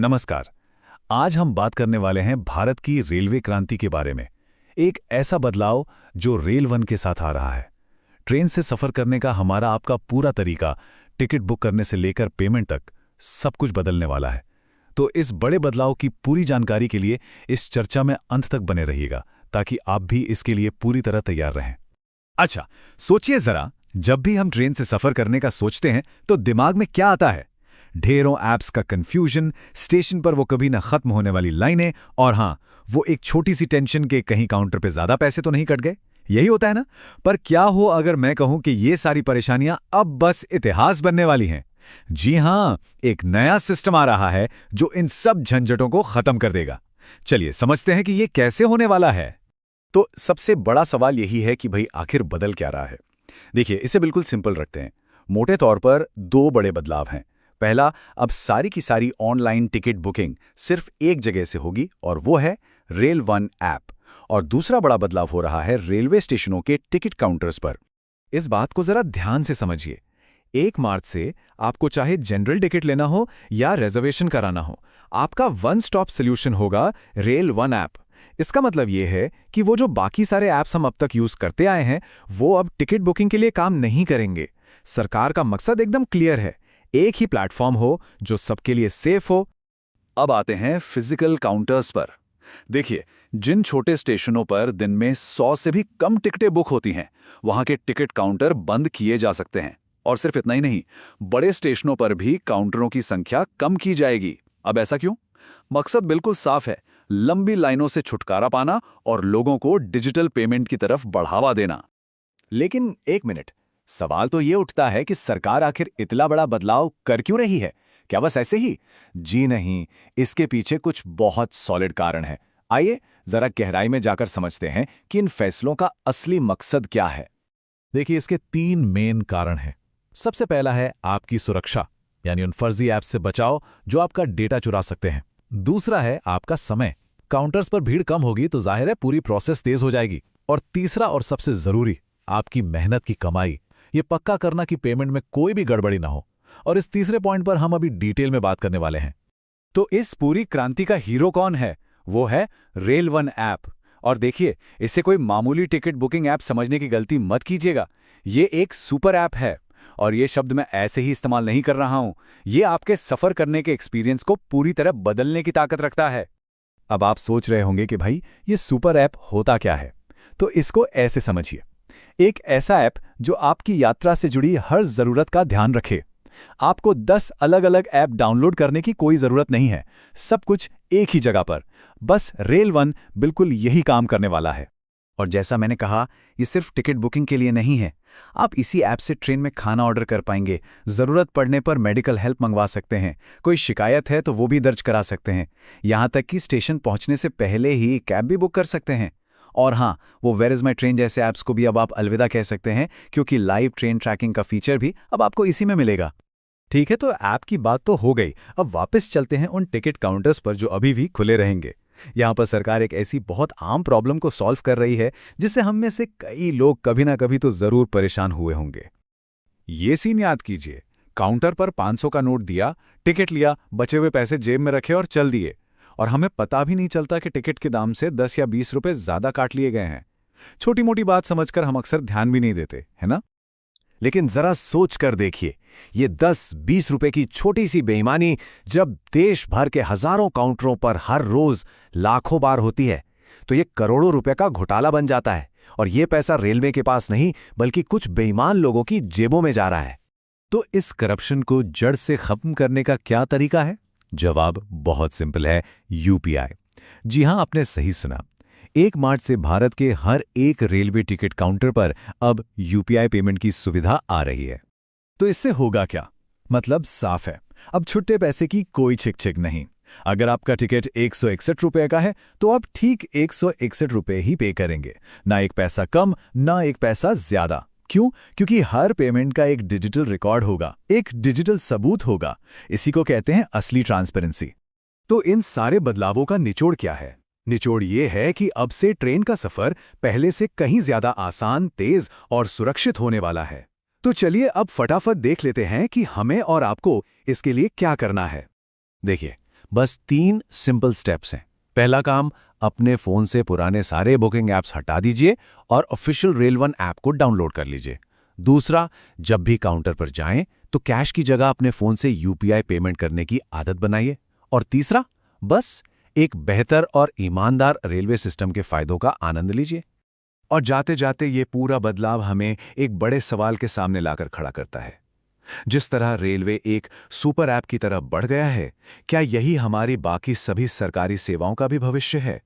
नमस्कार। आज हम बात करने वाले हैं भारत की रेलवे क्रांति के बारे में। एक ऐसा बदलाव जो रेल वन के साथ आ रहा है। ट्रेन से सफ़र करने का हमारा आपका पूरा तरीका, टिकट बुक करने से लेकर पेमेंट तक, सब कुछ बदलने वाला है। तो इस बड़े बदलाव की पूरी जानकारी के लिए इस चर्चा में अंत तक बने रहिएगा, ताकि आप भी इसके लिए पूरी तरह तैयार रहें। अच्छा, सोचिए जरा, जब भी हम ट्रेन से सफर करने का सोचते हैं तो दिमाग में क्या आता है? ढेरों ऐप्स का कंफ्यूजन, स्टेशन पर वो कभी ना खत्म होने वाली लाइनें, और हाँ, वो एक छोटी सी टेंशन के कहीं काउंटर पे ज्यादा पैसे तो नहीं कट गए। यही होता है ना? पर क्या हो अगर मैं कहूं कि ये सारी परेशानियां अब बस इतिहास बनने वाली हैं? जी हां, एक नया सिस्टम आ रहा है जो इन सब झंझटों को खत्म कर देगा। चलिए समझते हैं कि ये कैसे होने वाला है। तो सबसे बड़ा सवाल यही है कि भाई आखिर बदल क्या रहा है। देखिए, इसे बिल्कुल सिंपल रखते हैं। मोटे तौर पर दो बड़े बदलाव हैं। पहला, अब सारी की सारी ऑनलाइन टिकट बुकिंग सिर्फ एक जगह से होगी, और वो है रेल वन ऐप। और दूसरा बड़ा बदलाव हो रहा है रेलवे स्टेशनों के टिकट काउंटर्स पर। इस बात को जरा ध्यान से समझिए। 1 मार्च से आपको चाहे जनरल टिकट लेना हो या रिजर्वेशन कराना हो, आपका वन स्टॉप सॉल्यूशन होगा रेल वन ऐप। इसका मतलब ये है कि वो जो बाकी सारे ऐप्स हम अब तक यूज करते आए हैं, वो अब टिकट बुकिंग के लिए काम नहीं करेंगे। सरकार का मकसद एकदम क्लियर है, एक ही प्लेटफॉर्म हो जो सबके लिए सेफ हो। अब आते हैं फिजिकल काउंटर्स पर। देखिए, जिन छोटे स्टेशनों पर दिन में 100 से भी कम टिकटें बुक होती हैं, वहां के टिकट काउंटर बंद किए जा सकते हैं। और सिर्फ इतना ही नहीं, बड़े स्टेशनों पर भी काउंटरों की संख्या कम की जाएगी। अब ऐसा क्यों? मकसद बिल्कुल साफ है, लंबी लाइनों से छुटकारा पाना और लोगों को डिजिटल पेमेंट की तरफ बढ़ावा देना। लेकिन एक मिनट, सवाल तो ये उठता है कि सरकार आखिर इतना बड़ा बदलाव कर क्यों रही है? क्या बस ऐसे ही? जी नहीं, इसके पीछे कुछ बहुत सॉलिड कारण है। आइए जरा गहराई में जाकर समझते हैं कि इन फैसलों का असली मकसद क्या है। देखिए, इसके 3 मेन कारण हैं। सबसे पहला है आपकी सुरक्षा, यानी उन फर्जी ऐप से बचाओ जो आपका डेटा चुरा सकते हैं। दूसरा है आपका समय, काउंटर्स पर भीड़ कम होगी तो जाहिर है पूरी प्रोसेस तेज हो जाएगी। और तीसरा और सबसे जरूरी, आपकी मेहनत की कमाई, ये पक्का करना कि पेमेंट में कोई भी गड़बड़ी ना हो। और इस तीसरे पॉइंट पर हम अभी डिटेल में बात करने वाले हैं। तो इस पूरी क्रांति का हीरो कौन है? वो है रेल वन ऐप। और देखिए, इसे कोई मामूली टिकट बुकिंग ऐप समझने की गलती मत कीजिएगा। ये एक सुपर ऐप है, और ये शब्द मैं ऐसे ही इस्तेमाल नहीं कर रहा हूं। ये आपके सफर करने के एक्सपीरियंस को पूरी तरह बदलने की ताकत रखता है। अब आप सोच रहे होंगे कि भाई ये सुपर ऐप होता क्या है? तो इसको ऐसे समझिए, एक ऐसा ऐप जो आपकी यात्रा से जुड़ी हर जरूरत का ध्यान रखे। आपको 10 अलग अलग ऐप डाउनलोड करने की कोई जरूरत नहीं है, सब कुछ एक ही जगह पर। बस रेल वन बिल्कुल यही काम करने वाला है। और जैसा मैंने कहा, ये सिर्फ टिकट बुकिंग के लिए नहीं है। आप इसी ऐप से ट्रेन में खाना ऑर्डर कर पाएंगे, जरूरत पड़ने पर मेडिकल हेल्प मंगवा सकते हैं, कोई शिकायत है तो वो भी दर्ज करा सकते हैं, यहां तक कि स्टेशन पहुंचने से पहले ही कैब भी बुक कर सकते हैं। और हाँ, वो वेयर इज माई ट्रेन जैसे ऐप्स को भी अब आप अलविदा कह सकते हैं, क्योंकि लाइव ट्रेन ट्रैकिंग का फीचर भी अब आपको इसी में मिलेगा। ठीक है, तो ऐप की बात तो हो गई। अब वापस चलते हैं उन टिकट काउंटर्स पर जो अभी भी खुले रहेंगे। यहाँ पर सरकार एक ऐसी बहुत आम प्रॉब्लम को सॉल्व कर रही है जिससे हम में से कई लोग कभी ना कभी तो जरूर परेशान हुए होंगे। ये सीन याद कीजिए, काउंटर पर 500 का नोट दिया, टिकट लिया, बचे हुए पैसे जेब में रखे और चल दिए, और हमें पता भी नहीं चलता कि टिकट के दाम से 10 या 20 रुपए ज्यादा काट लिए गए हैं। छोटी मोटी बात समझकर हम अक्सर ध्यान भी नहीं देते, है ना? लेकिन जरा सोच कर देखिए, ये 10-20 रुपए की छोटी सी बेईमानी जब देश भर के हजारों काउंटरों पर हर रोज लाखों बार होती है, तो ये करोड़ों रुपए का घोटाला बन जाता है। और ये पैसा रेलवे के पास नहीं, बल्कि कुछ बेईमान लोगों की जेबों में जा रहा है। तो इस करप्शन को जड़ से खत्म करने का क्या तरीका है? जवाब बहुत सिंपल है, यूपीआई। जी हां, आपने सही सुना। 1 मार्च से भारत के हर एक रेलवे टिकट काउंटर पर अब यूपीआई पेमेंट की सुविधा आ रही है। तो इससे होगा क्या? मतलब साफ है, अब छुट्टे पैसे की कोई छिक-छिक नहीं। अगर आपका टिकट 161 रुपए का है, तो आप ठीक 161 रुपए ही पे करेंगे, ना एक पैसा कम, ना एक पैसा ज्यादा। क्यों? क्योंकि हर पेमेंट का एक डिजिटल रिकॉर्ड होगा, एक डिजिटल सबूत होगा। इसी को कहते हैं असली ट्रांसपेरेंसी। तो इन सारे बदलावों का निचोड़ क्या है? निचोड़ ये है कि अब से ट्रेन का सफर पहले से कहीं ज्यादा आसान, तेज और सुरक्षित होने वाला है। तो चलिए अब फटाफट देख लेते हैं कि हमें और आपको इसके लिए क्या करना है। देखिए, बस 3 सिंपल स्टेप्स हैं। पहला काम, अपने फ़ोन से पुराने सारे बुकिंग ऐप्स हटा दीजिए और ऑफिशियल रेल वन ऐप को डाउनलोड कर लीजिए। दूसरा, जब भी काउंटर पर जाएं तो कैश की जगह अपने फ़ोन से यूपीआई पेमेंट करने की आदत बनाइए। और तीसरा, बस एक बेहतर और ईमानदार रेलवे सिस्टम के फ़ायदों का आनंद लीजिए। और जाते जाते ये पूरा बदलाव हमें एक बड़े सवाल के सामने लाकर खड़ा करता है। जिस तरह रेलवे एक सुपर ऐप की तरह बढ़ गया है, क्या यही हमारी बाकी सभी सरकारी सेवाओं का भी भविष्य है?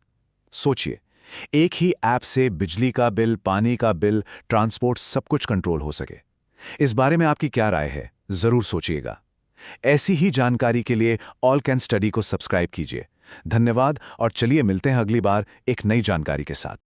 सोचिए, एक ही ऐप से बिजली का बिल, पानी का बिल, ट्रांसपोर्ट सब कुछ कंट्रोल हो सके। इस बारे में आपकी क्या राय है? जरूर सोचिएगा। ऐसी ही जानकारी के लिए ऑल कैन स्टडी को सब्सक्राइब कीजिए। धन्यवाद और चलिए मिलते हैं अगली बार एक नई जानकारी के साथ।